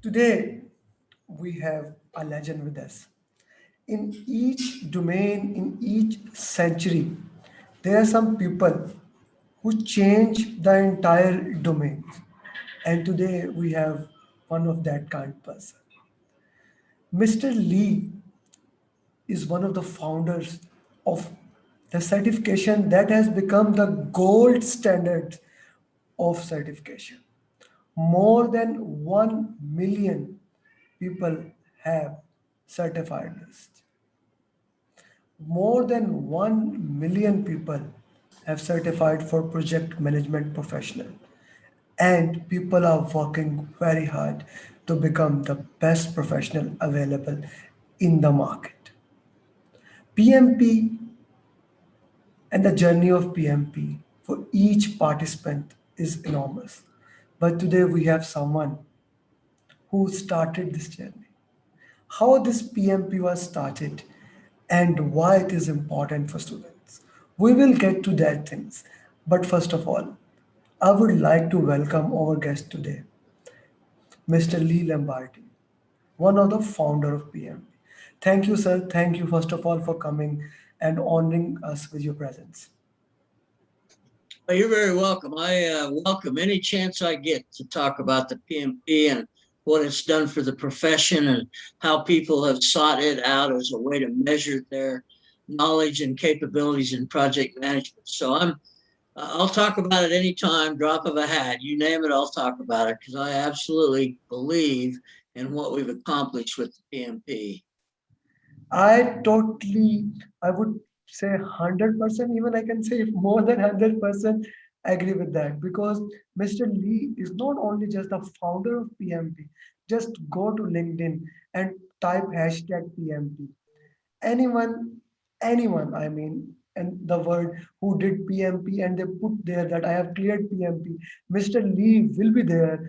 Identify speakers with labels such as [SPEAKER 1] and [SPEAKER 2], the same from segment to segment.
[SPEAKER 1] Today, we have a legend with us. In each domain, in each century, there are some people who change the entire domain. And today, we have one of that kind person. Mr. Lee is one of the founders of the certification that has become the gold standard of certification. More than 1 million people have certified this. More than 1 million people have certified for project management professional. And people are working very hard to become the best professional available in the market. PMP and the journey of PMP for each participant is enormous. But today we have someone who started this journey, how this PMP was started, and why it is important for students. We will get to that things. But first of all, I would like to welcome our guest today, Mr. Lee Lambert, one of the founder of PMP. Thank you, sir. Thank you, first of all, for coming and honoring us with your presence.
[SPEAKER 2] Well, you're very welcome. I welcome any chance I get to talk about the PMP and what it's done for the profession and how people have sought it out as a way to measure their knowledge and capabilities in project management. So I'll talk about it anytime, drop of a hat. You name it, I'll talk about it because I absolutely believe in what we've accomplished with the PMP.
[SPEAKER 1] I would say 100%, even I can say more than 100% agree with that because Mr. Lee is not only just the founder of PMP, just go to LinkedIn and type hashtag PMP. Anyone, anyone, I mean, and the word who did PMP and they put there that I have cleared PMP, Mr. Lee will be there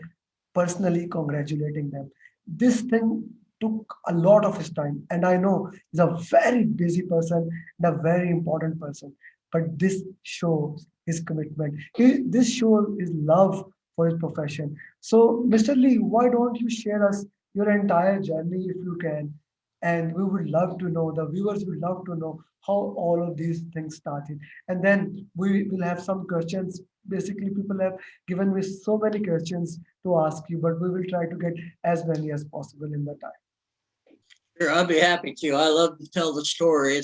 [SPEAKER 1] personally congratulating them. This thing took a lot of his time, and I know he's a very busy person and a very important person. But this shows his commitment. This shows his love for his profession. So, Mr. Lee, why don't you share us your entire journey if you can? And we would love to know, the viewers would love to know how all of these things started. And then we will have some questions. Basically, people have given me so many questions to ask you, but we will try to get as many as possible in the time.
[SPEAKER 2] Sure, I'll be happy to. I love to tell the story.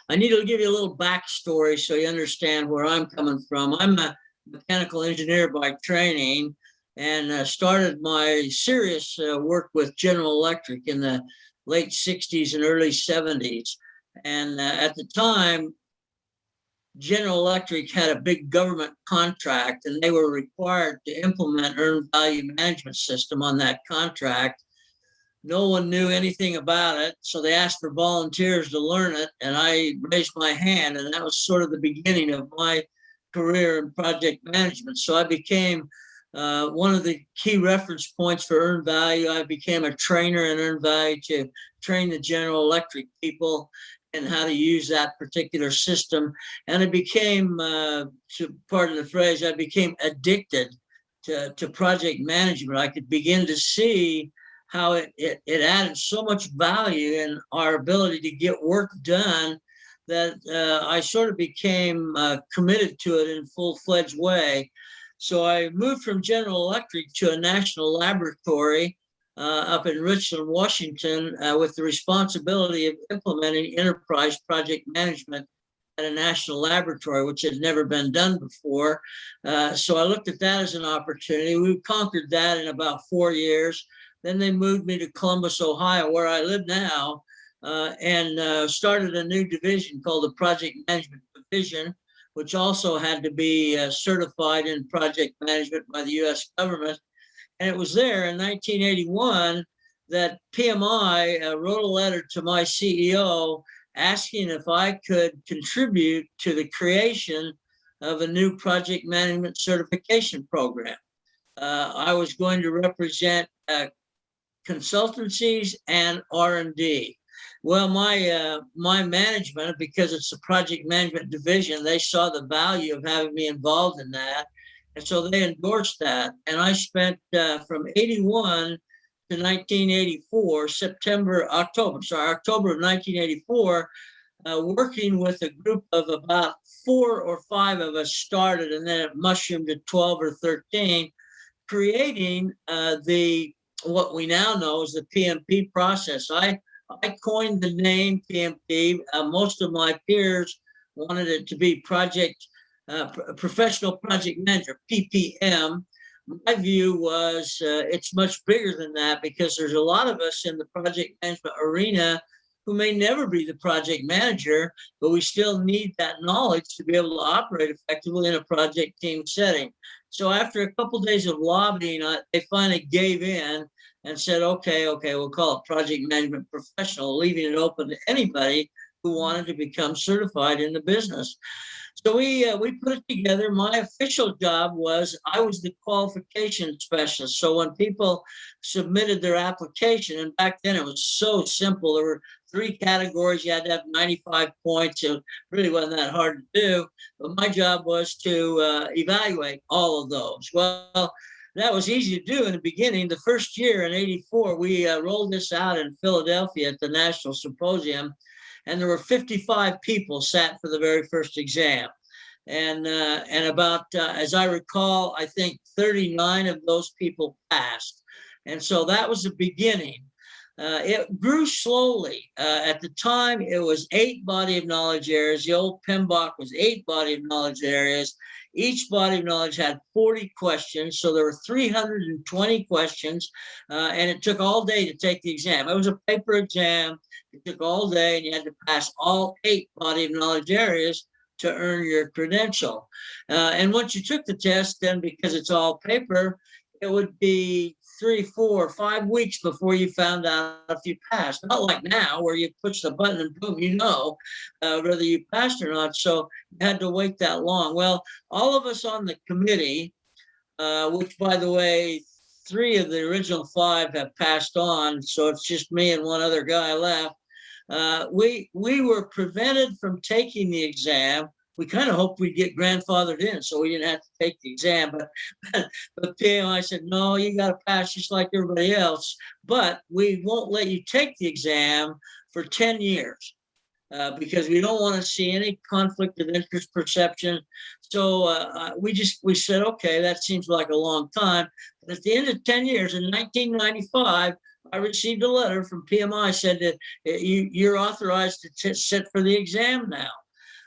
[SPEAKER 2] I need to give you a little backstory so you understand where I'm coming from. I'm a mechanical engineer by training and started my serious work with General Electric in the late 60s and early 70s. And at the time, General Electric had a big government contract and they were required to implement earned value management system on that contract. No one knew anything about it, so they asked for volunteers to learn it, and I raised my hand, and that was sort of the beginning of my career in project management. So I became one of the key reference points for earned value. I became a trainer in earned value to train the General Electric people and how to use that particular system. And I became, to pardon the phrase, I became addicted to project management. I could begin to see how it added so much value in our ability to get work done that I sort of became committed to it in a full-fledged way. So I moved from General Electric to a national laboratory up in Richland, Washington, with the responsibility of implementing enterprise project management at a national laboratory, which had never been done before. So I looked at that as an opportunity. We conquered that in about 4 years. Then they moved me to Columbus, Ohio, where I live now, and started a new division called the Project Management Division, which also had to be certified in project management by the US government. And it was there in 1981 that PMI wrote a letter to my CEO asking if I could contribute to the creation of a new project management certification program. I was going to represent consultancies and R&D. Well, my management, because it's a project management division, they saw the value of having me involved in that. And so they endorsed that. And I spent from 81 to to 1984, October of 1984, working with a group of about 4 or 5 of us started, and then it mushroomed to 12 or 13, creating the what we now know as the PMP process. I coined the name PMP. Most of my peers wanted it to be professional project manager, PPM. My view was it's much bigger than that, because there's a lot of us in the project management arena who may never be the project manager, but we still need that knowledge to be able to operate effectively in a project team setting. So after a couple of days of lobbying, they finally gave in and said, okay, we'll call it project management professional, leaving it open to anybody who wanted to become certified in the business. So we put it together. My official job was I was the qualification specialist. So when people submitted their application, and back then it was so simple, there were 3 categories. You had to have 95 points. It really wasn't that hard to do. But my job was to evaluate all of those. Well, that was easy to do in the beginning. The first year in '84, we rolled this out in Philadelphia at the National Symposium, and there were 55 people sat for the very first exam. And about, as I recall, I think 39 of those people passed. And so that was the beginning. It grew slowly. At the time, it was 8 body of knowledge areas. The old PMBOK was 8 body of knowledge areas. Each body of knowledge had 40 questions. So there were 320 questions, and it took all day to take the exam. It was a paper exam. It took all day, and you had to pass all 8 body of knowledge areas to earn your credential. And once you took the test, then because it's all paper, it would be 3, 4, 5 weeks before you found out if you passed. Not like now, where you push the button and boom, whether you passed or not. So you had to wait that long. Well, all of us on the committee, which, by the way, 3 of the original 5 have passed on, so it's just me and one other guy left. We were prevented from taking the exam. We kind of hoped we'd get grandfathered in, so we didn't have to take the exam. But PMI said, no, you got to pass just like everybody else. But we won't let you take the exam for 10 years. Because we don't want to see any conflict of interest perception. So we said, okay, that seems like a long time. But at the end of 10 years, in 1995, I received a letter from PMI said that you're authorized to sit for the exam now.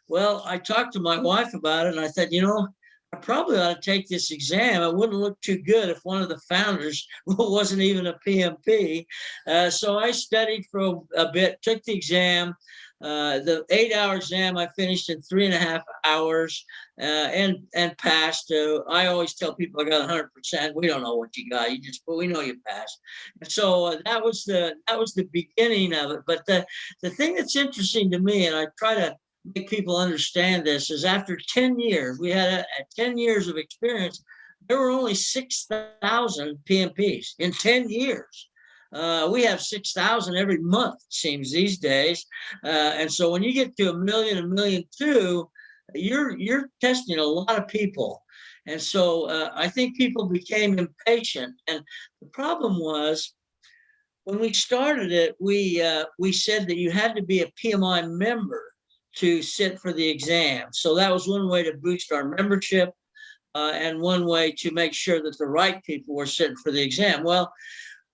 [SPEAKER 2] Well, I talked to my wife about it, and I said, I probably ought to take this exam. It wouldn't look too good if one of the founders wasn't even a PMP. So I studied for a bit, took the exam. The 8-hour exam I finished in 3.5 hours, and passed. I always tell people I got 100%. We don't know what you got, but we know you passed. And so that was the beginning of it. But the thing that's interesting to me, and I try to make people understand this, is after 10 years, we had 10 years of experience. There were only 6,000 PMPs in 10 years. We have 6,000 every month, it seems, these days. And so when you get to 1 million, 1.2 million, you're testing a lot of people. And so I think people became impatient. And the problem was, when we started it, we said that you had to be a PMI member to sit for the exam. So that was one way to boost our membership, and one way to make sure that the right people were sitting for the exam. Well,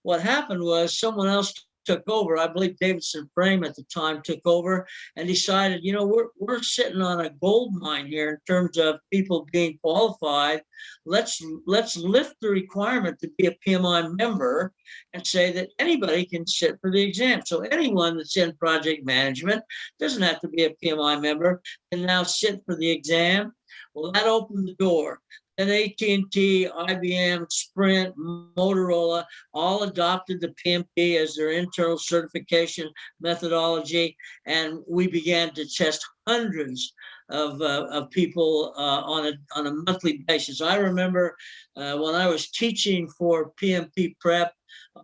[SPEAKER 2] what happened was someone else took over. I believe Davidson Frame at the time took over and decided, we're sitting on a gold mine here in terms of people being qualified. Let's lift the requirement to be a PMI member and say that anybody can sit for the exam. So anyone that's in project management doesn't have to be a PMI member, can now sit for the exam. Well, that opened the door. And AT&T, IBM, Sprint, Motorola all adopted the PMP as their internal certification methodology, and we began to test hundreds of people on a monthly basis. I remember when I was teaching for PMP prep,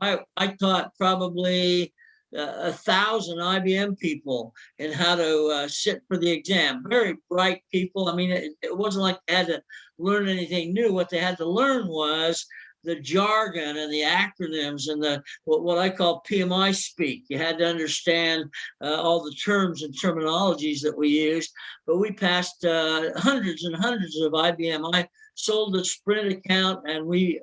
[SPEAKER 2] I taught probably 1,000 IBM people in how to sit for the exam. Very bright people. I mean, it wasn't like they had to learn anything new. What they had to learn was the jargon and the acronyms and the what I call PMI speak. You had to understand all the terms and terminologies that we used. But we passed hundreds and hundreds of IBM. I sold a Sprint account, and we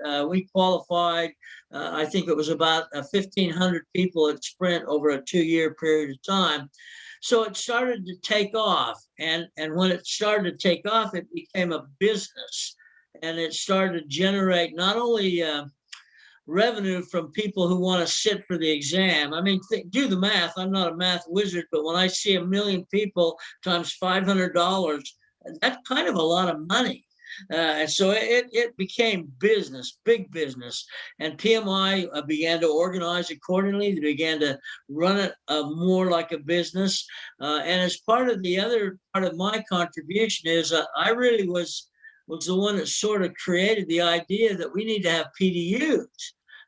[SPEAKER 2] qualified. I think it was about 1,500 people at Sprint over a 2-year period of time. So it started to take off, and when it started to take off, it became a business, and it started to generate not only revenue from people who want to sit for the exam. I mean, do the math. I'm not a math wizard, but when I see 1 million people times $500, that's kind of a lot of money. And so it became business, big business. And PMI began to organize accordingly. They began to run it more like a business. And as part of the other part of my contribution is I really was the one that sort of created the idea that we need to have PDUs.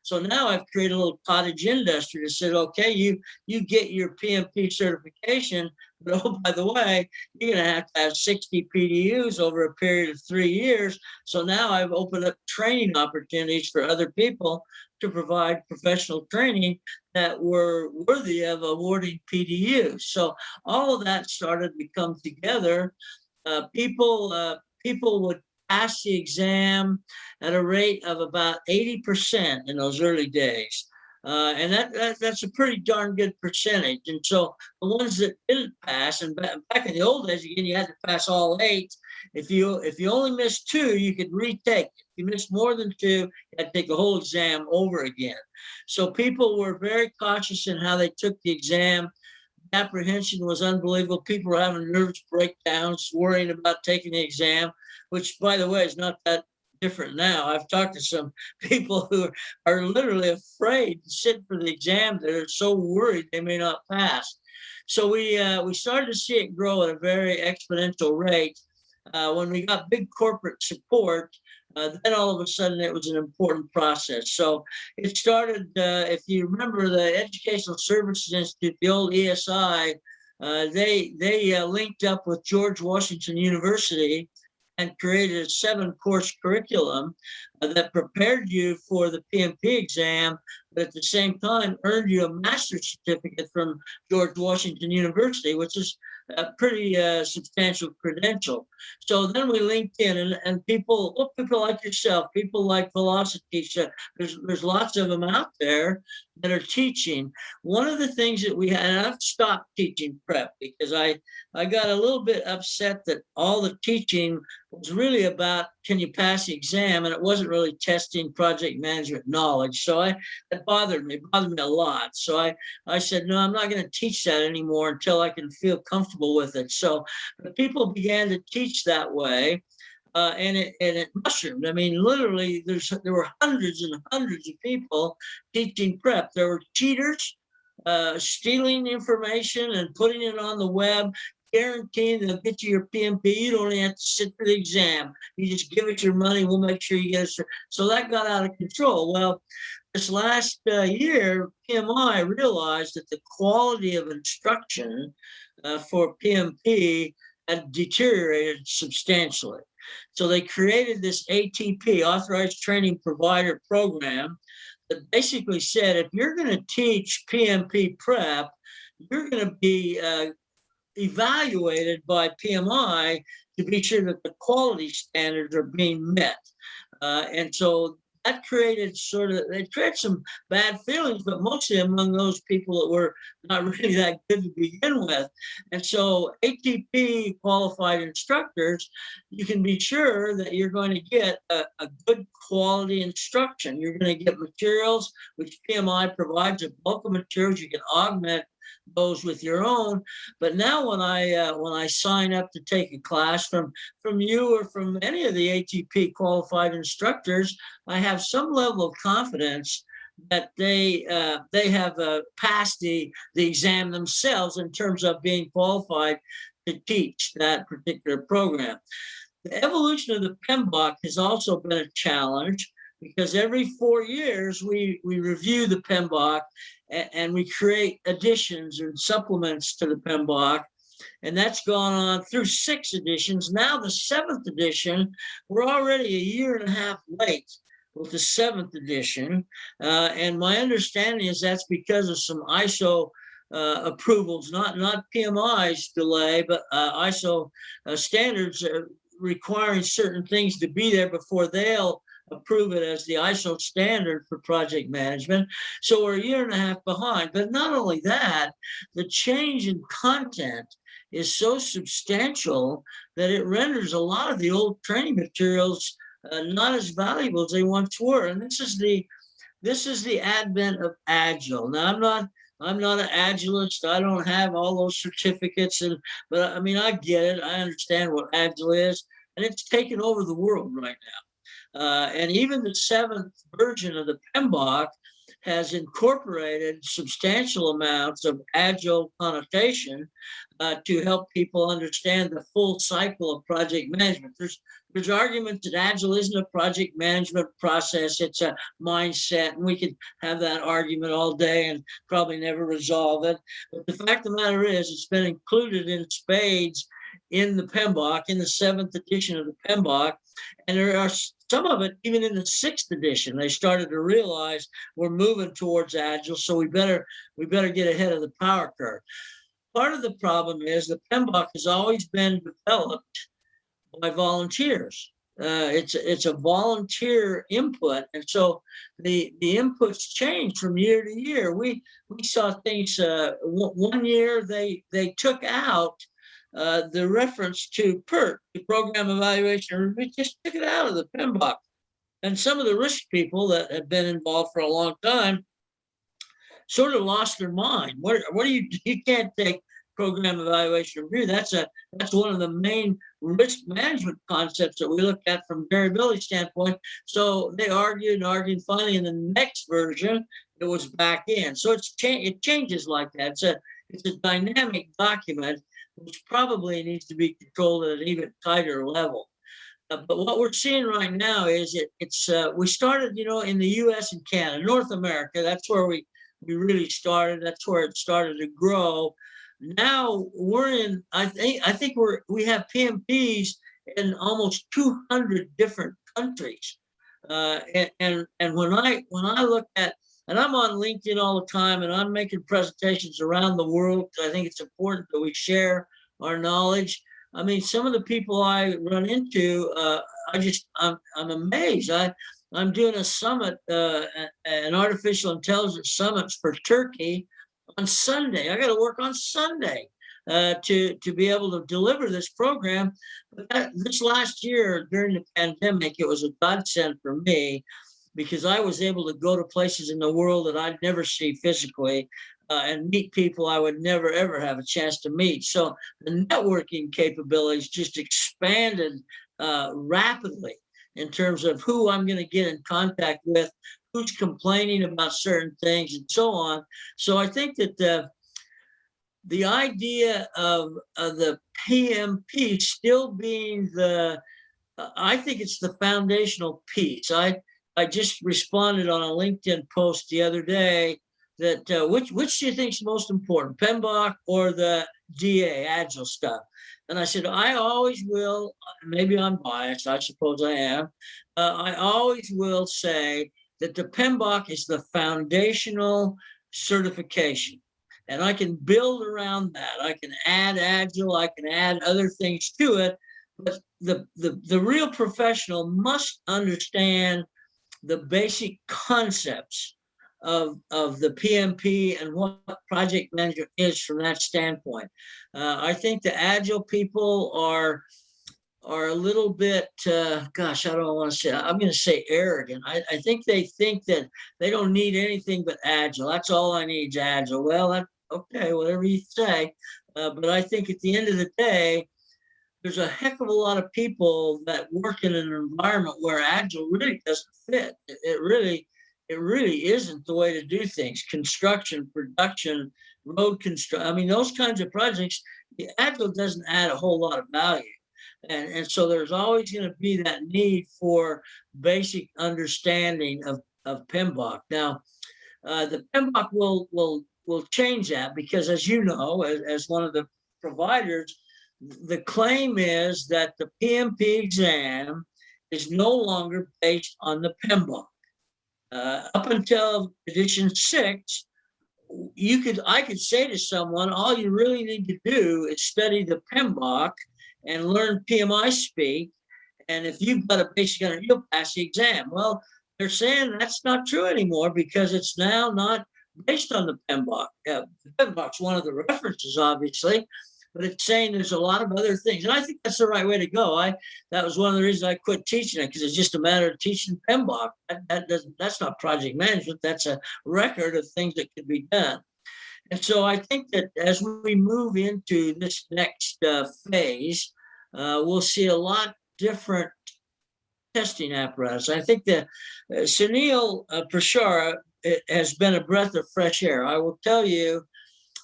[SPEAKER 2] So now I've created a little cottage industry that said, okay, you get your PMP certification, but oh, by the way, you're going to have 60 PDUs over a period of 3 years. So now I've opened up training opportunities for other people to provide professional training that were worthy of awarding PDUs. So all of that started to come together. People would pass the exam at a rate of about 80% in those early days. And that's a pretty darn good percentage. And so the ones that didn't pass, and back in the old days, again, you had to pass all 8. If you only missed 2, you could retake it. If you missed more than 2, you had to take the whole exam over again. So people were very cautious in how they took the exam. Apprehension was unbelievable. People were having nervous breakdowns, worrying about taking the exam, which, by the way, is not that different now. I've talked to some people who are literally afraid to sit for the exam. They're so worried they may not pass. So we started to see it grow at a very exponential rate. When we got big corporate support, then all of a sudden it was an important process. So it started, if you remember the Educational Services Institute, the old ESI, they linked up with George Washington University and created a 7-course curriculum that prepared you for the PMP exam, but at the same time earned you a master's certificate from George Washington University, which is a pretty substantial credential. So then we linked in, and people like yourself, people like Velocity, there's lots of them out there that are teaching. One of the things that we had, and I've stopped teaching prep because I got a little bit upset that all the teaching was really about, can you pass the exam? And it wasn't really testing project management knowledge. So it bothered me a lot. So I said, no, I'm not going to teach that anymore until I can feel comfortable with it. So people began to teach that way. And it mushroomed. I mean, literally, there were hundreds and hundreds of people teaching prep. There were cheaters stealing information and putting it on the web, guaranteeing they'll get you your PMP. You don't even have to sit for the exam. You just give us your money. We'll make sure you get it. So that got out of control. Well, this last year, PMI realized that the quality of instruction for PMP had deteriorated substantially. So they created this ATP, Authorized Training Provider Program, that basically said, if you're going to teach PMP prep, you're going to be evaluated by PMI to be sure that the quality standards are being met. And so that created some bad feelings, but mostly among those people that were not really that good to begin with. And so ATP qualified instructors, you can be sure that you're going to get a good quality instruction. You're going to get materials, which PMI provides a bulk of materials. You can augment those with your own. But now when I sign up to take a class from you or from any of the ATP qualified instructors, I have some level of confidence that they have passed the exam themselves in terms of being qualified to teach that particular program. The evolution of the PMBOK has also been a challenge, because every 4 years we review the PMBOK and we create additions and supplements to the PMBOK. And that's gone on through 6 editions. Now the 7th edition, we're already a year and a half late with the 7th edition. And my understanding is that's because of some ISO approvals, not PMI's delay, but ISO standards requiring certain things to be there before they'll approve it as the ISO standard for project management. So we're a year and a half behind. But not only that, the change in content is so substantial that it renders a lot of the old training materials not as valuable as they once were. And this is the advent of agile. Now I'm not an agilist. I don't have all those certificates, but I mean I get it. I understand what agile is, and it's taken over the world right now. And even the 7th version of the PMBOK has incorporated substantial amounts of agile connotation to help people understand the full cycle of project management. There's arguments that agile isn't a project management process, it's a mindset, and we could have that argument all day and probably never resolve it. But the fact of the matter is, it's been included in spades in the PMBOK, in the 7th edition of the PMBOK, and there are some of it even in the 6th edition. They started to realize we're moving towards agile, so we better get ahead of the power curve. Part of the problem is the PMBOK has always been developed by volunteers. It's a volunteer input, and so the inputs change from year to year. We saw things. One year they took out the reference to PERT, the program evaluation. We just took it out of the PMBOK, and some of the risk people that have been involved for a long time sort of lost their mind. What do you can't take program evaluation review. That's one of the main risk management concepts that we look at from variability standpoint. So they argued. Finally, in the next version, it was back in. So it changes like that. It's a dynamic document, which probably needs to be controlled at an even tighter level. But what we're seeing right now is we started, in the U.S. and Canada, North America. That's where we really started. That's where it started to grow. Now we're in. I think we have PMPs in almost 200 different countries. And when I look at, and I'm on LinkedIn all the time, and I'm making presentations around the world because I think it's important that we share our knowledge. I mean, some of the people I run into, I'm amazed. I'm doing a summit, an artificial intelligence summit for Turkey on Sunday. I got to work on Sunday to be able to deliver this program. But this last year during the pandemic, it was a godsend for me because I was able to go to places in the world that I'd never see physically and meet people I would never, ever have a chance to meet. So the networking capabilities just expanded rapidly in terms of who I'm going to get in contact with, who's complaining about certain things, and so on. So I think that the idea of the PMP still being I think it's the foundational piece. I just responded on a LinkedIn post the other day that which do you think is most important, PMBOK or the DA, Agile stuff? And I said, I always will, maybe I'm biased, I suppose I am, I always will say that the PMBOK is the foundational certification. And I can build around that. I can add Agile, I can add other things to it. But the real professional must understand the basic concepts of the PMP and what project management is from that standpoint. I think the Agile people are a little bit, gosh, I don't want to say, I'm going to say arrogant. I think that they don't need anything but Agile. That's all I need is Agile. Well, okay, whatever you say. But I think at the end of the day, there's a heck of a lot of people that work in an environment where Agile really doesn't fit. It really isn't the way to do things. Construction, production, road construction. I mean, those kinds of projects, the Agile doesn't add a whole lot of value. And so there's always going to be that need for basic understanding of PMBOK. Now, the PMBOK will change that because, as you know, as one of the providers, the claim is that the PMP exam is no longer based on the PMBOK. Up until edition 6, I could say to someone, all you really need to do is study the PMBOK and learn PMI speak. And if you've got a basic understanding, you'll pass the exam. Well, they're saying that's not true anymore because it's now not based on the PMBOK. The PMBOK's one of the references, obviously, but it's saying there's a lot of other things. And I think that's the right way to go. That was one of the reasons I quit teaching it, because it's just a matter of teaching PMBOK. That's not project management. That's a record of things that could be done. And so I think that as we move into this next phase, we'll see a lot different testing apparatus. I think that Sunil Prashara has been a breath of fresh air. I will tell you,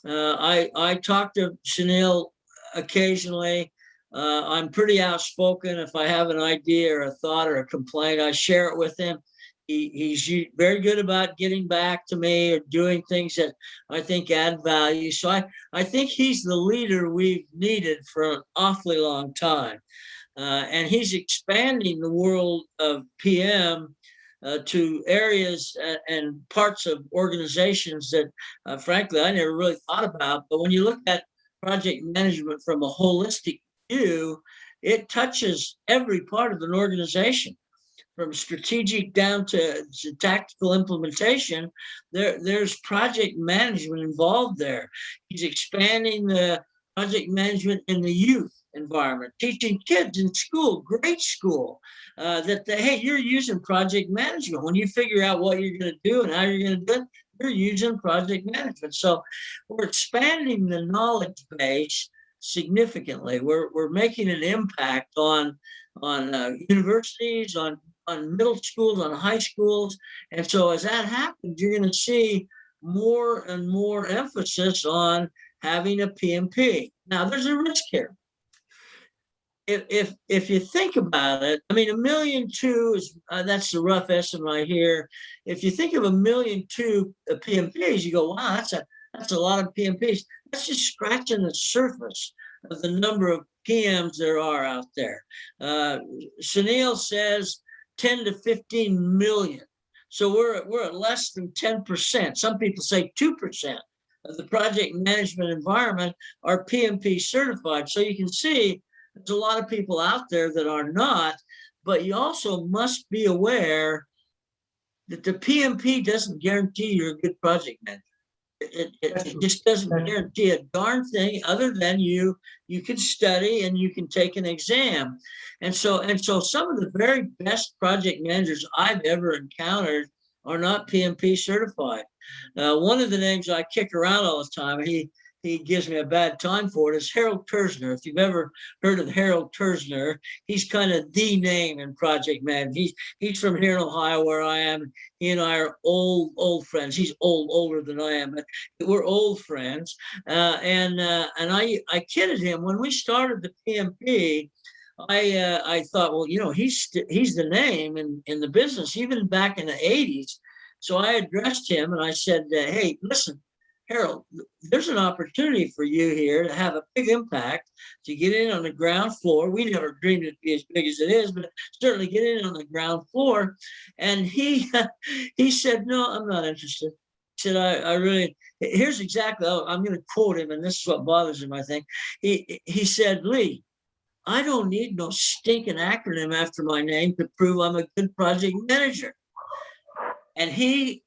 [SPEAKER 2] I talk to Sunil occasionally. I'm pretty outspoken. If I have an idea or a thought or a complaint, I share it with him. He's very good about getting back to me or doing things that I think add value. So I think he's the leader we've needed for an awfully long time. And he's expanding the world of PM to areas and parts of organizations that, frankly, I never really thought about. But when you look at project management from a holistic view, it touches every part of an organization, from strategic down to tactical implementation. There's project management involved there. He's expanding the project management in the youth environment, teaching kids in school, grade school, hey, you're using project management. When you figure out what you're going to do and how you're going to do it, you're using project management. So we're expanding the knowledge base significantly. We're making an impact on universities, on middle schools, on high schools. And so as that happens, you're going to see more and more emphasis on having a PMP. Now, there's a risk here. If you think about it, I mean, 1.2 million is that's the rough estimate I hear. If you think of 1.2 million PMPs, you go, wow, that's a lot of PMPs. That's just scratching the surface of the number of PMs there are out there. Sunil says 10 to 15 million. So we're at less than 10%. Some people say 2% of the project management environment are PMP certified. So you can see there's a lot of people out there that are not, but you also must be aware that the PMP doesn't guarantee you're a good project manager. It just doesn't guarantee a darn thing, other than you can study and you can take an exam. And so some of the very best project managers I've ever encountered are not PMP certified. One of the names I kick around all the time, he gives me a bad time for it, is Harold Terzner. If you've ever heard of Harold Terzner, he's kind of the name in project management. He's from here in Ohio, where I am. He and I are old friends. He's older than I am, but we're old friends. And I kidded him when we started the PMP. I thought, well, he's the name in the business, even back in the 80s. So I addressed him and I said, hey, listen, Harold, there's an opportunity for you here to have a big impact, to get in on the ground floor. We never dreamed it'd be as big as it is, but certainly get in on the ground floor. And he said, no, I'm not interested. He said, I really, here's exactly, I'm going to quote him, and this is what bothers him, I think. He said, Lee, I don't need no stinking acronym after my name to prove I'm a good project manager. And he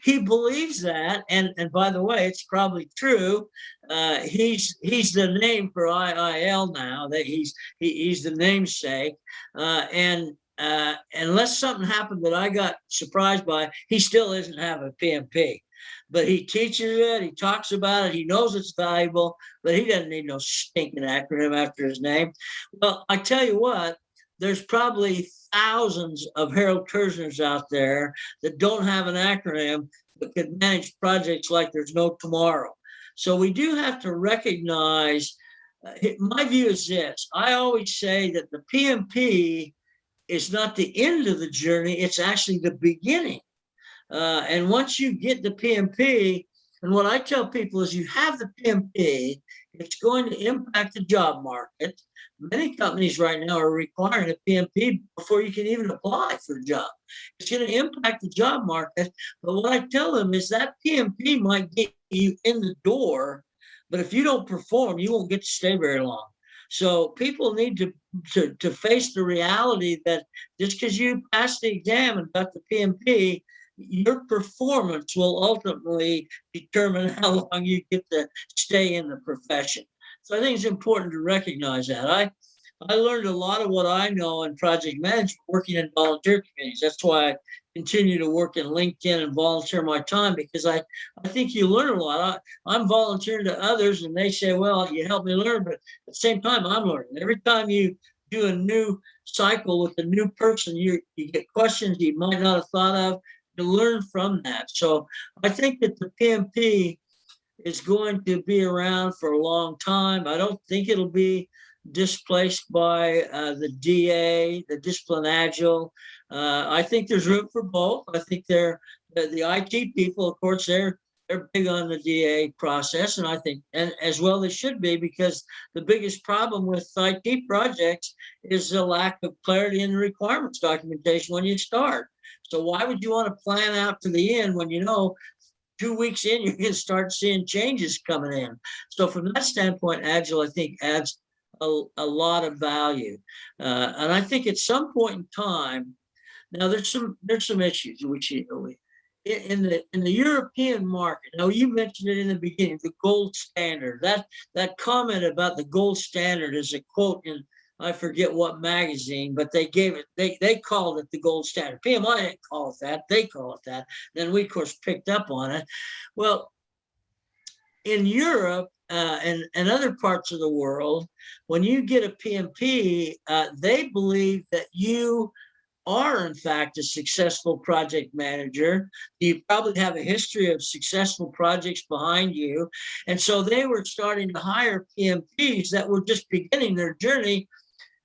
[SPEAKER 2] believes that, and by the way, it's probably true. He's the name for IIL now. That he's the namesake. And unless something happened that I got surprised by, he still doesn't have a PMP. But he teaches it, he talks about it, he knows it's valuable, but he doesn't need no stinking acronym after his name. Well, I tell you what, there's probably thousands of Harold Terzners out there that don't have an acronym but could manage projects like there's no tomorrow. So we do have to recognize, my view is this. I always say that the PMP is not the end of the journey, it's actually the beginning. And once you get the PMP, And what I tell people is you have the PMP, it's going to impact the job market. Many companies right now are requiring a PMP before you can even apply for a job. It's going to impact the job market. But what I tell them is that PMP might get you in the door, but if you don't perform, you won't get to stay very long. So people need to face the reality that just because you passed the exam and got the PMP, your performance will ultimately determine how long you get to stay in the profession. So I think it's important to recognize that. I learned a lot of what I know in project management working in volunteer communities. That's why I continue to work in LinkedIn and volunteer my time, because I think you learn a lot. I'm volunteering to others and they say, well, you help me learn, but at the same time, I'm learning. Every time you do a new cycle with a new person, you get questions you might not have thought of, to learn from that. So I think that the PMP is going to be around for a long time. I don't think it'll be displaced by the DA, the discipline agile. I think there's room for both. I think the IT people, of course, they're big on the DA process, and I think, and as well they should be, because the biggest problem with IT projects is the lack of clarity in the requirements documentation when you start. So why would you want to plan out to the end when you know 2 weeks in, you can start seeing changes coming in? So from that standpoint, Agile, I think, adds a lot of value. And I think at some point in time, now there's some issues which in the European market. Now you mentioned it in the beginning, the gold standard. That comment about the gold standard is a quote in, I forget what magazine, but they gave it, they called it the gold standard. PMI didn't call it that, they call it that. Then we, of course, picked up on it. Well, in Europe and other parts of the world, when you get a PMP, they believe that you are, in fact, a successful project manager. You probably have a history of successful projects behind you. And so they were starting to hire PMPs that were just beginning their journey,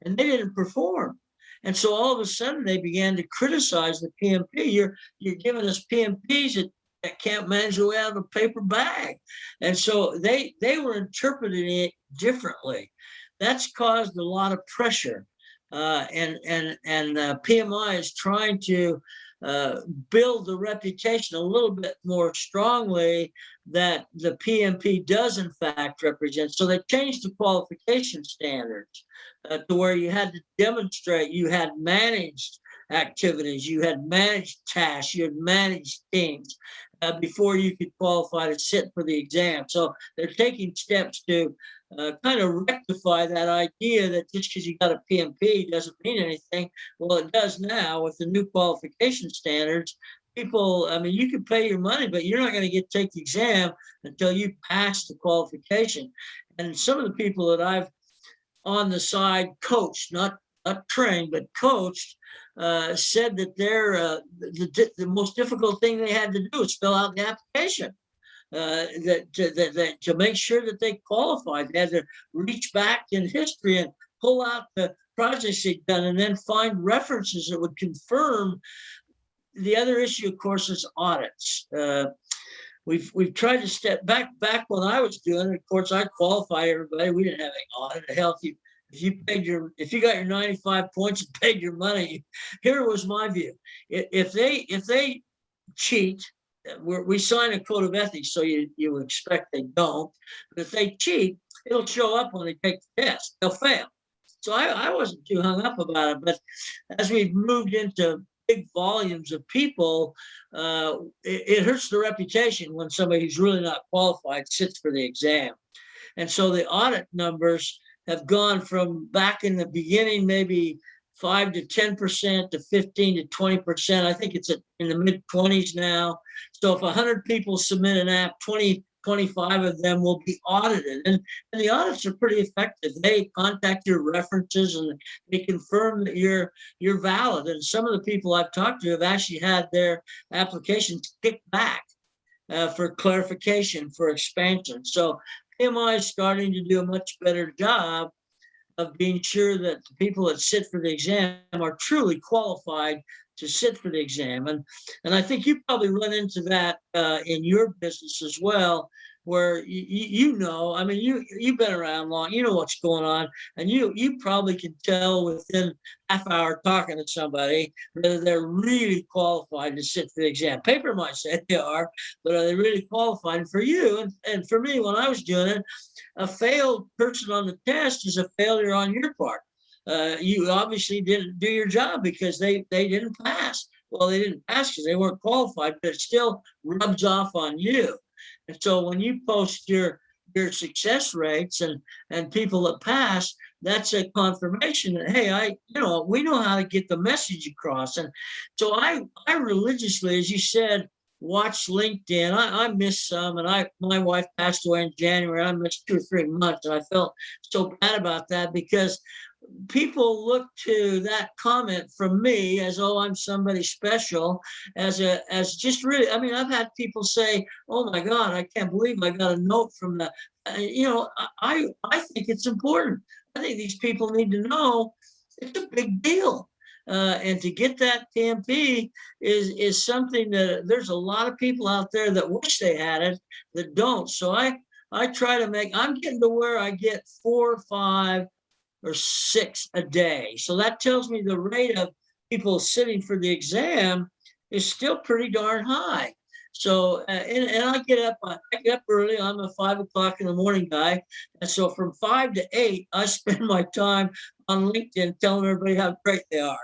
[SPEAKER 2] and they didn't perform. And so all of a sudden they began to criticize the PMP. You're giving us PMPs that can't manage their way out of a paper bag. And so they were interpreting it differently. That's caused a lot of pressure. And PMI is trying to build the reputation a little bit more strongly that the PMP does in fact represent. So they changed the qualification standards to where you had to demonstrate you had managed activities, you had managed tasks, you had managed teams before you could qualify to sit for the exam. So they're taking steps to kind of rectify that idea that just because you got a PMP doesn't mean anything. Well, it does now with the new qualification standards. People, I mean, you can pay your money, but you're not going to take the exam until you pass the qualification. And some of the people that I've on the side coached, not trained, but coached, said that the most difficult thing they had to do is fill out the application. To make sure that they qualified. They had to reach back in history and pull out the projects they'd done and then find references that would confirm. The other issue, of course, is audits. We've tried to step back when I was doing it. Of course, I qualified everybody. We didn't have any audit. Hell, if you got your 95 points and paid your money, here was my view. If they cheat, we sign a code of ethics, so you expect they don't. But if they cheat, it'll show up when they take the test. They'll fail. So I wasn't too hung up about it. But as we've moved into big volumes of people, it hurts the reputation when somebody who's really not qualified sits for the exam. And so the audit numbers have gone from back in the beginning, maybe 5 to 10% to 15 to 20%. I think it's in the mid 20s now. So if 100 people submit an app, 25 of them will be audited. And the audits are pretty effective. They contact your references and they confirm that you're valid. And some of the people I've talked to have actually had their applications kicked back for clarification, for expansion. So PMI is starting to do a much better job of being sure that the people that sit for the exam are truly qualified to sit for the exam. And I think you probably run into that in your business as well, where you know, I mean, you've been around long, you know what's going on, and you probably can tell within half hour talking to somebody whether they're really qualified to sit for the exam. Paper might say they are, but are they really qualified? And for you and for me, when I was doing it, a failed person on the test is a failure on your part. You obviously didn't do your job because they didn't pass. Well, they didn't pass because they weren't qualified, but it still rubs off on you. And so when you post your success rates and people that pass, that's a confirmation that, hey, we know how to get the message across. And so I religiously, as you said, watch LinkedIn. I missed some, and my wife passed away in January. I missed 2 or 3 months, and I felt so bad about that because people look to that comment from me as, oh, I'm somebody special, as just really, I mean, I've had people say, oh my God, I can't believe I got a note from the, I think it's important. I think these people need to know it's a big deal. And to get that PMP is something that there's a lot of people out there that wish they had it that don't. So I try to I'm getting to where I get 4 or 5 or 6 a day. So that tells me the rate of people sitting for the exam is still pretty darn high. So, and I get up early. I'm a 5 o'clock in the morning guy. And so from 5 to 8, I spend my time on LinkedIn telling everybody how great they are.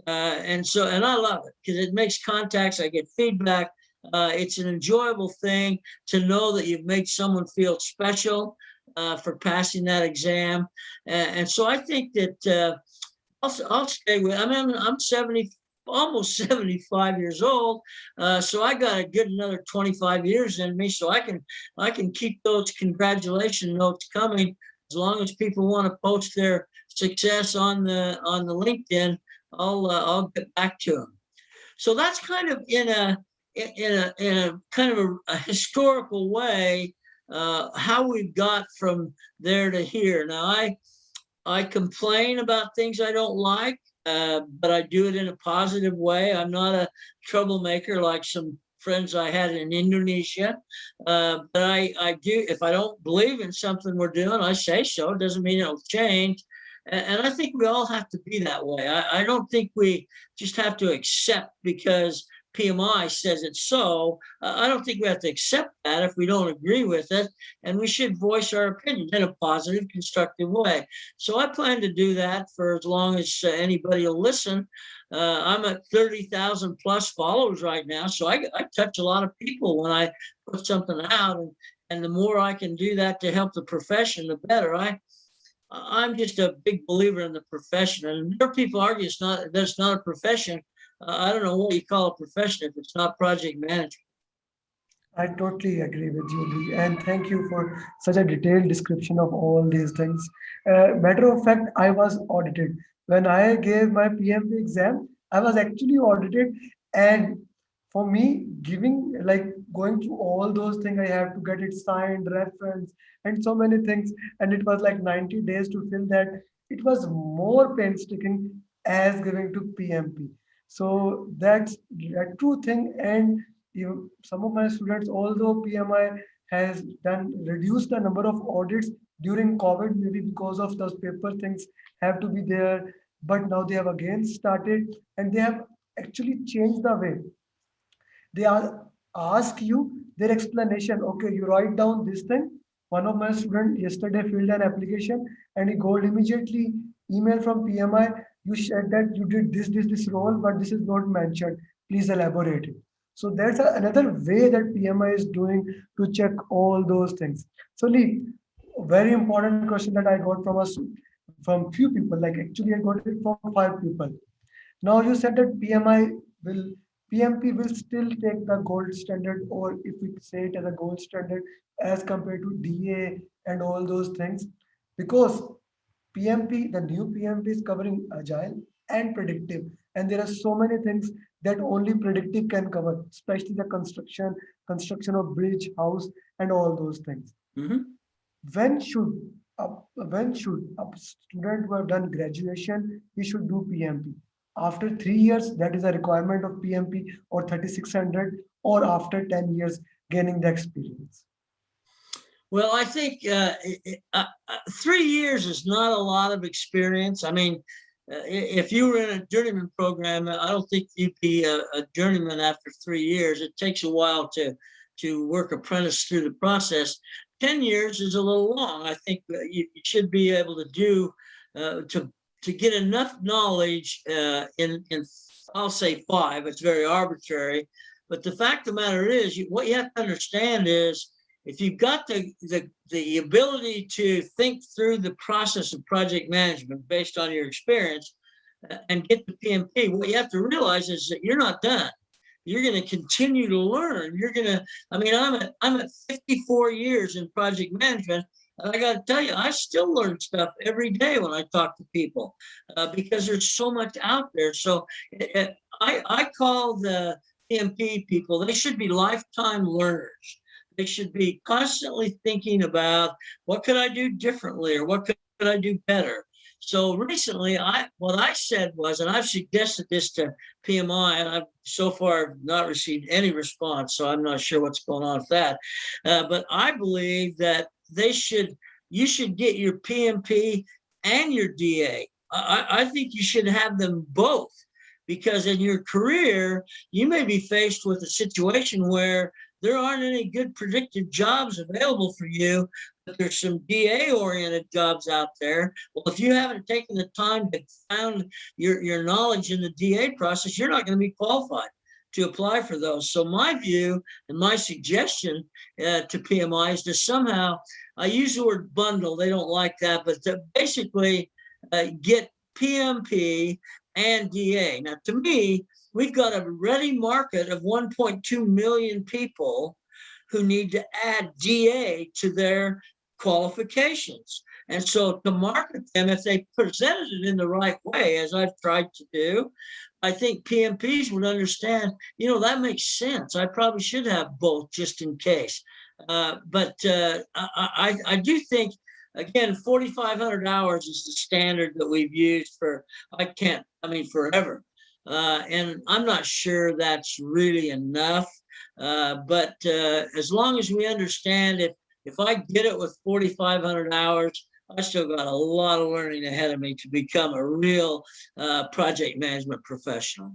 [SPEAKER 2] And I love it because it makes contacts. I get feedback. It's an enjoyable thing to know that you've made someone feel special for passing that exam. And so I think that I'll stay with, I mean, I'm 70, almost 75 years old. So I got a good another 25 years in me. So I can keep those congratulation notes coming as long as people want to post their success on the LinkedIn. I'll get back to them. So that's kind of in a kind of a historical way how we've got from there to here. Now I complain about things I don't like, but I do it in a positive way. I'm not a troublemaker like some friends I had in Indonesia. But I do, if I don't believe in something we're doing, I say so. It doesn't mean it'll change. And I think we all have to be that way. I don't think we just have to accept because PMI says it's so. I don't think we have to accept that if we don't agree with it. And we should voice our opinion in a positive, constructive way. So I plan to do that for as long as anybody will listen. I'm at 30,000 plus followers right now. So I touch a lot of people when I put something out. And the more I can do that to help the profession, the better. I'm just a big believer in the profession. And there are people argue that's not a profession. I don't know what you call a profession if it's not project management.
[SPEAKER 1] I totally agree with you, Lee, and thank you for such a detailed description of all these things. Matter of fact, I was audited. When I gave my PMP exam, I was actually audited, and for me, giving like going through all those things, I have to get it signed, reference, and so many things, and it was like 90 days to fill that. It was more painstaking as giving to PMP. So that's a true thing, and some of my students, although PMI has done reduced the number of audits during COVID, maybe because of those paper things have to be there, but now they have again started and they have actually changed the way they are ask you their explanation. Okay, you write down this thing. One of my students yesterday filled an application and he got immediately email from PMI. You said that you did this role, but this is not mentioned. Please elaborate it. So that's another way that PMI is doing to check all those things. So Lee, very important question that I got from few people. Like actually, I got it from 5 people. Now you said that will PMP will still take the gold standard, or if we say it as a gold standard as compared to DA and all those things, because PMP, the new PMP is covering agile and predictive, and there are so many things that only predictive can cover, especially the construction of bridge, house, and all those things.
[SPEAKER 2] Mhm.
[SPEAKER 1] When should when should a student who have done graduation he should do PMP? After 3 years, that is a requirement of PMP or 3600, or after 10 years, gaining the experience.
[SPEAKER 2] Well, I think 3 years is not a lot of experience. I mean, if you were in a journeyman program, I don't think you'd be a journeyman after 3 years. It takes a while to work apprentice through the process. 10 years is a little long. I think you should be able to do to get enough knowledge in I'll say 5. It's very arbitrary, but the fact of the matter is, what you have to understand is, if you've got the ability to think through the process of project management based on your experience and get the PMP, what you have to realize is that you're not done. You're going to continue to learn. You're going to, I mean, I'm at 54 years in project management. And I got to tell you, I still learn stuff every day when I talk to people because there's so much out there. So I call the PMP people, they should be lifetime learners. They should be constantly thinking about, what could I do differently, or what could I do better? So recently, what I said was, and I've suggested this to PMI, and I've so far not received any response, so I'm not sure what's going on with that. But I believe that you should get your PMP and your DA. I think you should have them both, because in your career, you may be faced with a situation where there aren't any good predictive jobs available for you, but there's some DA-oriented jobs out there. Well, if you haven't taken the time to found your knowledge in the DA process, you're not going to be qualified to apply for those. So my view and my suggestion to PMI is to somehow, I use the word bundle, they don't like that, but to basically get PMP and DA. Now, to me, we've got a ready market of 1.2 million people who need to add DA to their qualifications. And so to market them, if they presented it in the right way, as I've tried to do, I think PMPs would understand, that makes sense. I probably should have both just in case. But I do think, again, 4,500 hours is the standard that we've used for, forever. And I'm not sure that's really enough. But as long as we understand, if I get it with 4,500 hours, I still got a lot of learning ahead of me to become a real project management professional.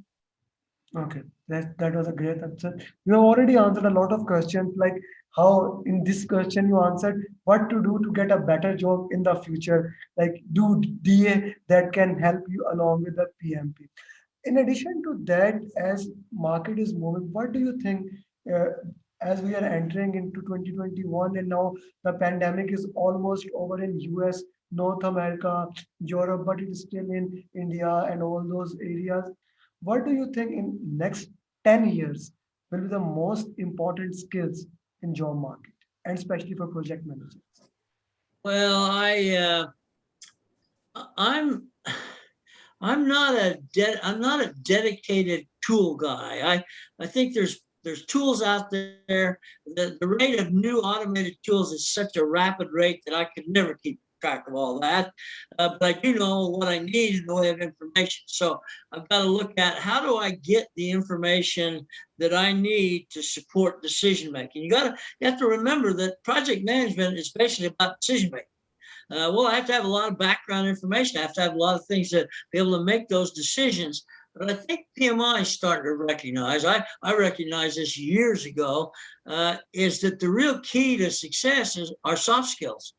[SPEAKER 1] Okay, that was a great answer. You have already answered a lot of questions, like how in this question you answered what to do to get a better job in the future, like do DA that can help you along with the PMP. In addition to that, as market is moving, what do you think, uh, as we are entering into 2021, and now the pandemic is almost over in US, North America, Europe, but it is still in India and all those areas. What do you think in next 10 years will be the most important skills in job market, and especially for project managers?
[SPEAKER 2] Well, I'm I'm not a dedicated tool guy. I think there's tools out there. The rate of new automated tools is such a rapid rate that I could never keep track of all that. But I do know what I need in the way of information. So I've got to look at, how do I get the information that I need to support decision making. You have to remember that project management is basically about decision making. Well, I have to have a lot of background information. I have to have a lot of things to be able to make those decisions. But I think PMI is starting to recognize, I recognized this years ago, is that the real key to success is our soft skills.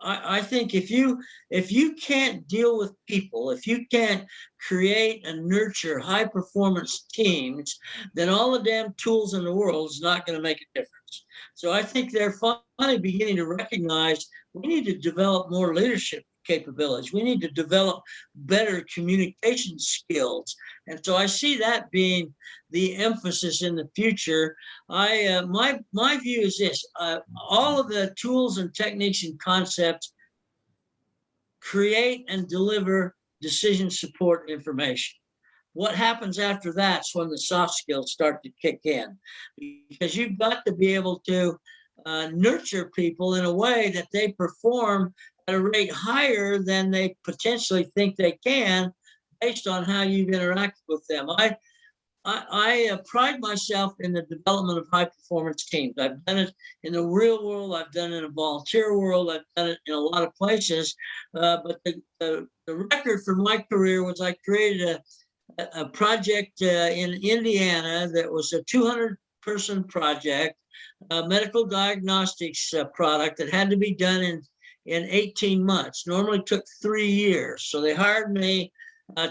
[SPEAKER 2] I think if you can't deal with people, if you can't create and nurture high performance teams, then all the damn tools in the world is not going to make a difference. So I think they're finally beginning to recognize we need to develop more leadership capabilities. We need to develop better communication skills. And so I see that being the emphasis in the future. My view is this: all of the tools and techniques and concepts create and deliver decision support information. What happens after that's when the soft skills start to kick in, because you've got to be able to nurture people in a way that they perform at a rate higher than they potentially think they can based on how you've interacted with them. I pride myself in the development of high performance teams. I've done it in the real world. I've done it in a volunteer world. I've done it in a lot of places. But the record for my career was I created a project in Indiana that was a 200-person project, a medical diagnostics product that had to be done in 18 months. Normally took 3 years. So they hired me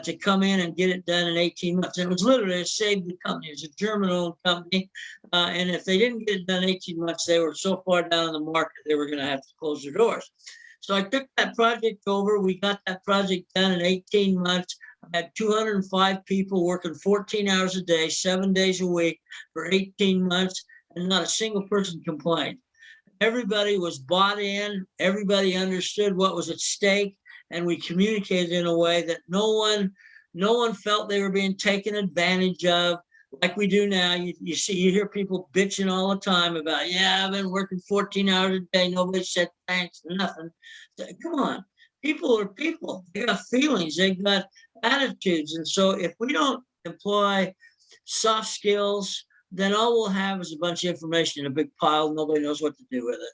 [SPEAKER 2] to come in and get it done in 18 months. And it was literally to save the company. It was a German-owned company. And if they didn't get it done in 18 months, they were so far down in the market, they were going to have to close their doors. So I took that project over. We got that project done in 18 months. I had 205 people working 14 hours a day, 7 days a week for 18 months, and not a single person complained. Everybody was bought in. Everybody understood what was at stake, and we communicated in a way that no one felt they were being taken advantage of, like we do now. You hear people bitching all the time about, yeah, I've been working 14 hours a day. Nobody said thanks, nothing. Come on, people are people. They got feelings. They got attitudes, and so if we don't employ soft skills, then all we'll have is a bunch of information in a big pile. Nobody knows what to do with it.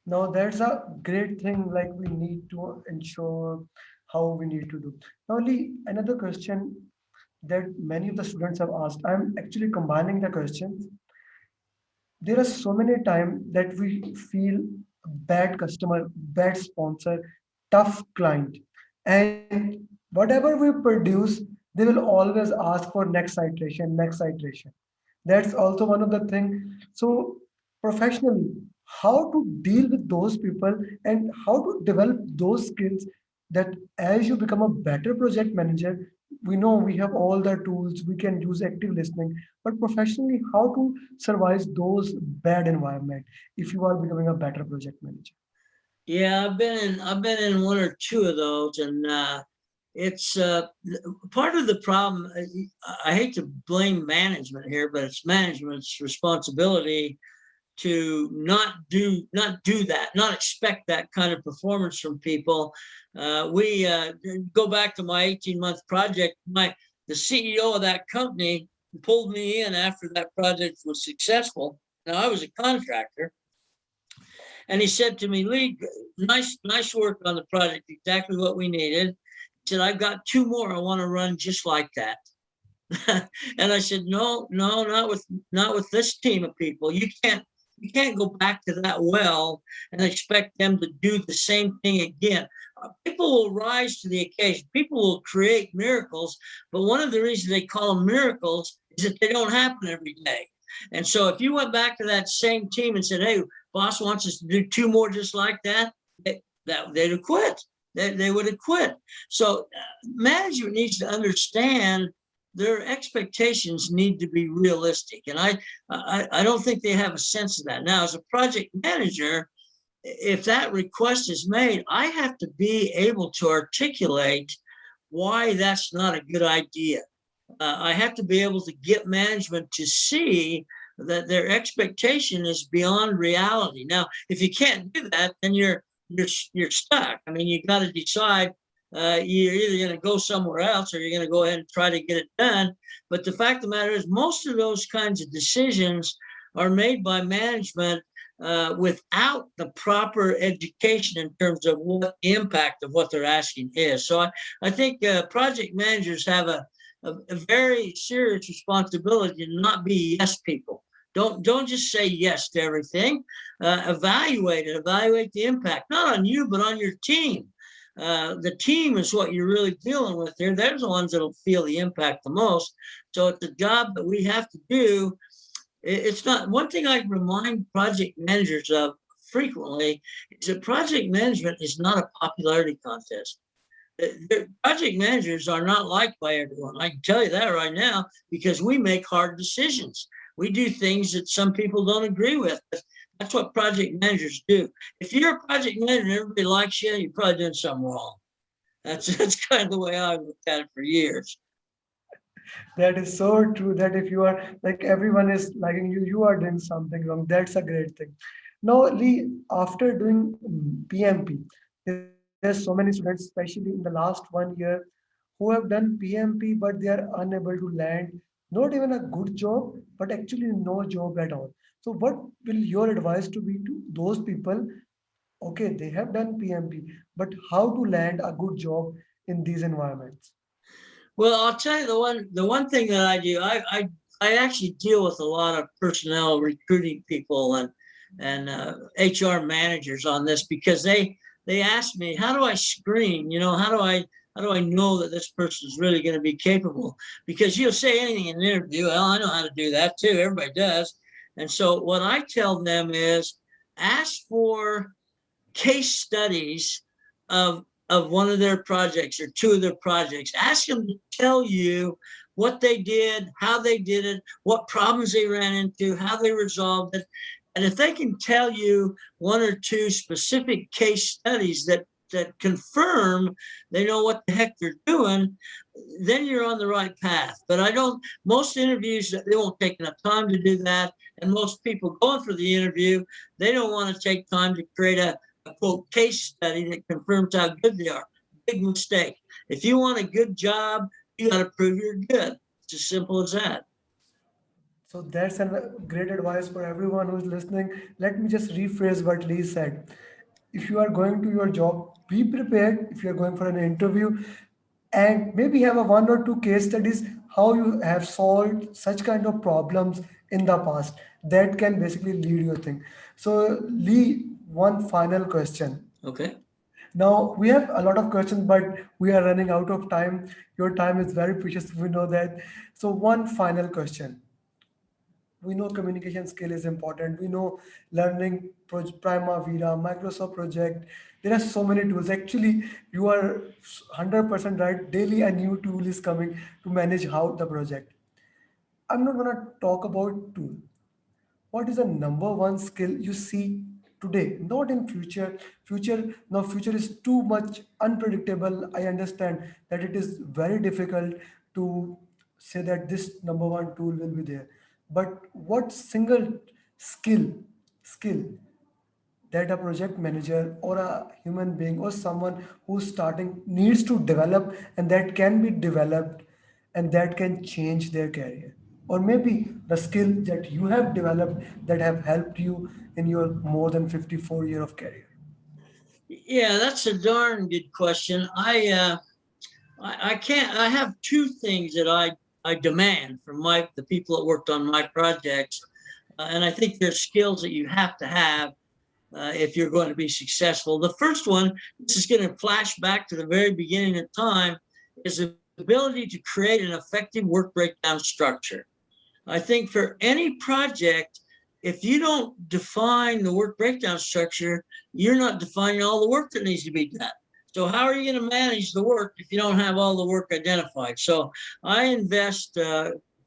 [SPEAKER 1] Now that's a great thing. Like we need to ensure how we need to do. Now, Lee, another question that many of the students have asked. I'm actually combining the questions. There are so many times that we feel bad customer, bad sponsor, tough client, and whatever we produce, they will always ask for next iteration, next iteration. That's also one of the thing. So professionally, how to deal with those people and how to develop those skills that as you become a better project manager, we know we have all the tools, we can use active listening, but professionally, how to survive those bad environment if you are becoming a better project manager.
[SPEAKER 2] Yeah, I've been in one or two of those, and it's part of the problem. I hate to blame management here, but it's management's responsibility to not do that, not expect that kind of performance from people. We go back to my 18-month project. The CEO of that company pulled me in after that project was successful. Now I was a contractor, and he said to me, Lee, nice work on the project, exactly what we needed. He said, I've got two more I want to run just like that. And I said, no, not with this team of people. You can't go back to that well and expect them to do the same thing again. People will rise to the occasion. People will create miracles, but one of the reasons they call them miracles is that they don't happen every day. And so if you went back to that same team and said, hey, boss wants us to do two more just like that, they'd have quit. They would have quit. So management needs to understand their expectations need to be realistic. And I don't think they have a sense of that. Now, as a project manager, if that request is made, I have to be able to articulate why that's not a good idea. I have to be able to get management to see that their expectation is beyond reality. Now, if you can't do that, then you're stuck. I mean, you got to decide you're either going to go somewhere else or you're going to go ahead and try to get it done. But the fact of the matter is, most of those kinds of decisions are made by management without the proper education in terms of what the impact of what they're asking is. So I think project managers have a very serious responsibility to not be yes people. Don't just say yes to everything. Evaluate the impact, not on you, but on your team. The team is what you're really dealing with here. They're the ones that'll feel the impact the most. So it's a job that we have to do. It's not one thing I remind project managers of frequently is that project management is not a popularity contest. Project managers are not liked by everyone. I can tell you that right now because we make hard decisions. We do things that some people don't agree with. That's what project managers do. If you're a project manager and everybody likes you, you're probably doing something wrong. That's kind of the way I looked at it for years.
[SPEAKER 1] That is so true that if you are like everyone is liking you, you are doing something wrong. That's a great thing. Now, Lee, after doing PMP, there are There's so many students, especially in the last 1 year, who have done PMP, but they are unable to land not even a good job, but actually no job at all. So, what will your advice to be to those people? Okay, they have done PMP, but how to land a good job in these environments?
[SPEAKER 2] Well, I'll tell you the one thing that I do. I actually deal with a lot of personnel recruiting people and HR managers on this because they ask me, how do I screen? How do I know that this person is really going to be capable? Because you'll say anything in an interview. Well, I know how to do that too. Everybody does. And so what I tell them is ask for case studies of one of their projects or two of their projects. Ask them to tell you what they did, how they did it, what problems they ran into, how they resolved it. And if they can tell you one or two specific case studies that confirm they know what the heck they're doing, then you're on the right path. But I don't, most interviews, they won't take enough time to do that. And most people going for the interview, they don't want to take time to create a quote case study that confirms how good they are. Big mistake. If you want a good job, you got to prove you're good. It's as simple as that.
[SPEAKER 1] So that's a great advice for everyone who's listening. Let me just rephrase what Lee said. If you are going to your job, be prepared. If you are going for an interview, and maybe have a one or two case studies how you have solved such kind of problems in the past. That can basically lead your thing. So Lee, one final question.
[SPEAKER 2] Okay.
[SPEAKER 1] Now we have a lot of questions, but we are running out of time. Your time is very precious. We know that. So one final question. We know communication skill is important. We know learning Primavera, Microsoft Project. There are so many tools. Actually, you are 100% right. Daily a new tool is coming to manage how the project. I'm not gonna talk about tool. What is the number one skill you see today, not in future is too much unpredictable. I understand that it is very difficult to say that this number one tool will be there, but what single skill skill that a project manager or a human being or someone who's starting needs to develop, and that can be developed and that can change their career, or maybe the skill that you have developed that have helped you in your more than 54 year of career.
[SPEAKER 2] Yeah, that's a darn good question. I can't. I have two things that I demand from the people that worked on my projects, and I think there's skills that you have to have if you're going to be successful. The first one, this is going to flash back to the very beginning of time, is the ability to create an effective work breakdown structure. I think for any project, if you don't define the work breakdown structure, you're not defining all the work that needs to be done. So how are you going to manage the work if you don't have all the work identified? So I invest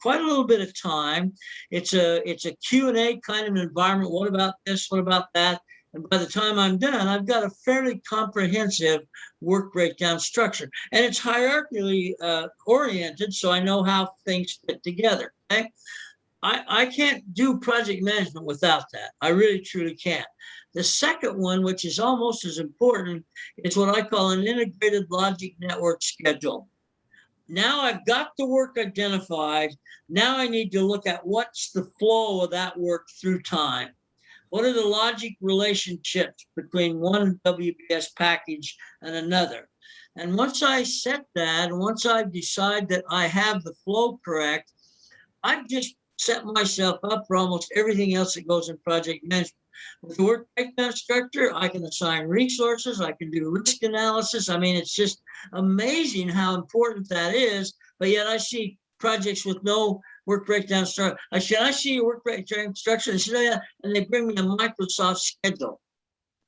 [SPEAKER 2] quite a little bit of time. It's a Q&A kind of environment. What about this? What about that? And by the time I'm done, I've got a fairly comprehensive work breakdown structure. And it's hierarchically oriented, so I know how things fit together. Okay? I can't do project management without that. I really truly can't. The second one, which is almost as important, is what I call an integrated logic network schedule. Now I've got the work identified. Now I need to look at what's the flow of that work through time. What are the logic relationships between one WBS package and another? And once I set that, and once I decide that I have the flow correct, I've just set myself up for almost everything else that goes in project management. With the work breakdown structure, I can assign resources, I can do risk analysis. I mean, it's just amazing how important that is. But yet I see projects with no work breakdown structure. I see a work breakdown structure. They say, oh, yeah, and they bring me a Microsoft schedule.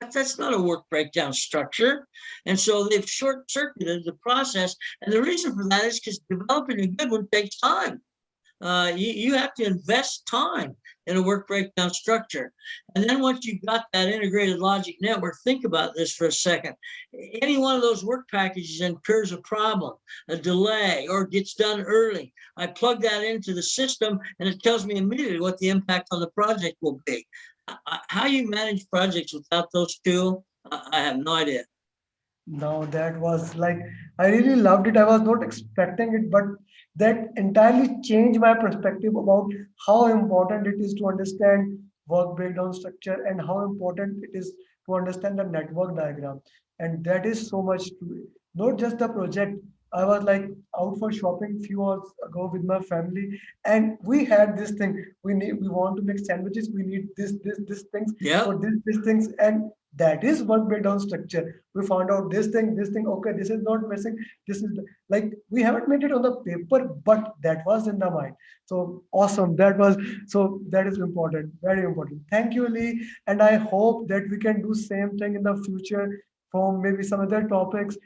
[SPEAKER 2] That's not a work breakdown structure. And so they've short circuited the process. And the reason for that is because developing a good one takes time. You have to invest time in a work breakdown structure. And then once you've got that integrated logic network, think about this for a second. Any one of those work packages incurs a problem, a delay, or gets done early. I plug that into the system and it tells me immediately what the impact on the project will be. How you manage projects without those two, I have no idea.
[SPEAKER 1] Now that was like, I really loved it. I was not expecting it, but that entirely changed my perspective about how important it is to understand work breakdown structure and how important it is to understand the network diagram. And that is so much true. Not just the project. I was like out for shopping few hours ago with my family, and we had this thing. We want to make sandwiches. We need this things
[SPEAKER 2] Yep.
[SPEAKER 1] for this things, and that is work breakdown structure. We found out this thing, okay, this is not missing, this is like we haven't made it on the paper, but that was in the mind. So awesome, that was, so that is important, very important. Thank you, Lee, and I hope that we can do same thing in the future from maybe some other topics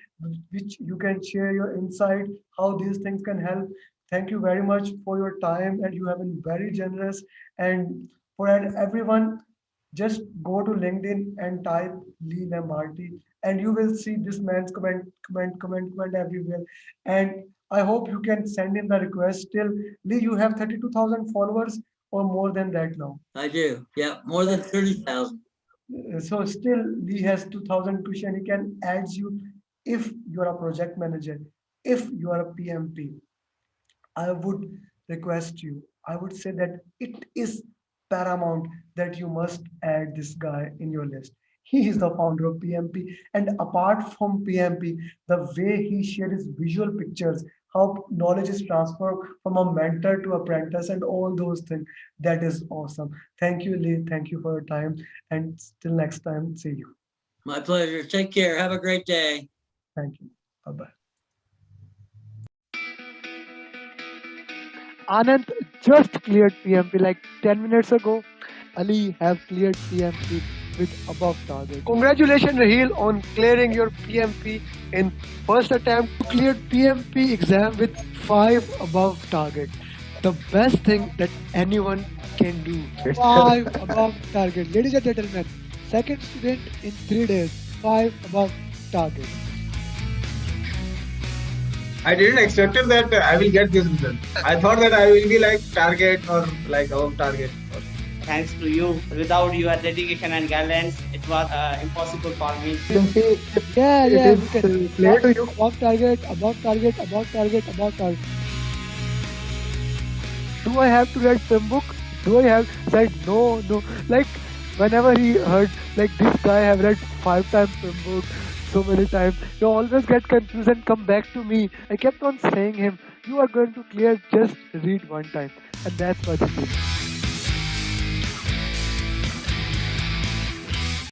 [SPEAKER 1] which you can share your insight how these things can help. Thank you very much for your time, and you have been very generous. And for everyone, just go to LinkedIn and type Lee Lambert, and you will see this man's comment everywhere. And I hope you can send in the request. Still, Lee, you have 32,000 followers or more than that now.
[SPEAKER 2] I do. Yep. More than 30,000.
[SPEAKER 1] So still, Lee has 2,000 push, and he can add you if you are a project manager, if you are a PMP. I would request you, I would say that it is paramount that you must add this guy in your list. He is the founder of PMP, and apart from PMP, the way he shared his visual pictures, how knowledge is transferred from a mentor to apprentice, and all those things, that is awesome. Thank you, Lee. Thank you for your time, and till next time, see you.
[SPEAKER 2] My pleasure. Take care. Have a great day.
[SPEAKER 1] Thank you. Bye bye. Anand just cleared PMP like 10 minutes ago. Ali have cleared PMP with above target. Congratulations, Raheel, on clearing your PMP in first attempt. You cleared PMP exam with 5 above target. The best thing that anyone can do. 5 above target. Ladies and gentlemen, second student in 3 days, 5 above target.
[SPEAKER 3] I didn't expect it that I will get this result. I thought that I will be like target or like above target.
[SPEAKER 4] Thanks to you. Without your dedication and guidance, it was impossible for me.
[SPEAKER 1] Yeah, it is clear to you. Above target, above target, above target, above target. Do I have to read film book? Do I have said no, no? Like whenever he heard like this guy have read 5 times film book so many times, you always get confused and come back to me. I kept on saying him, you are going to clear, just read one time, and that's what he did.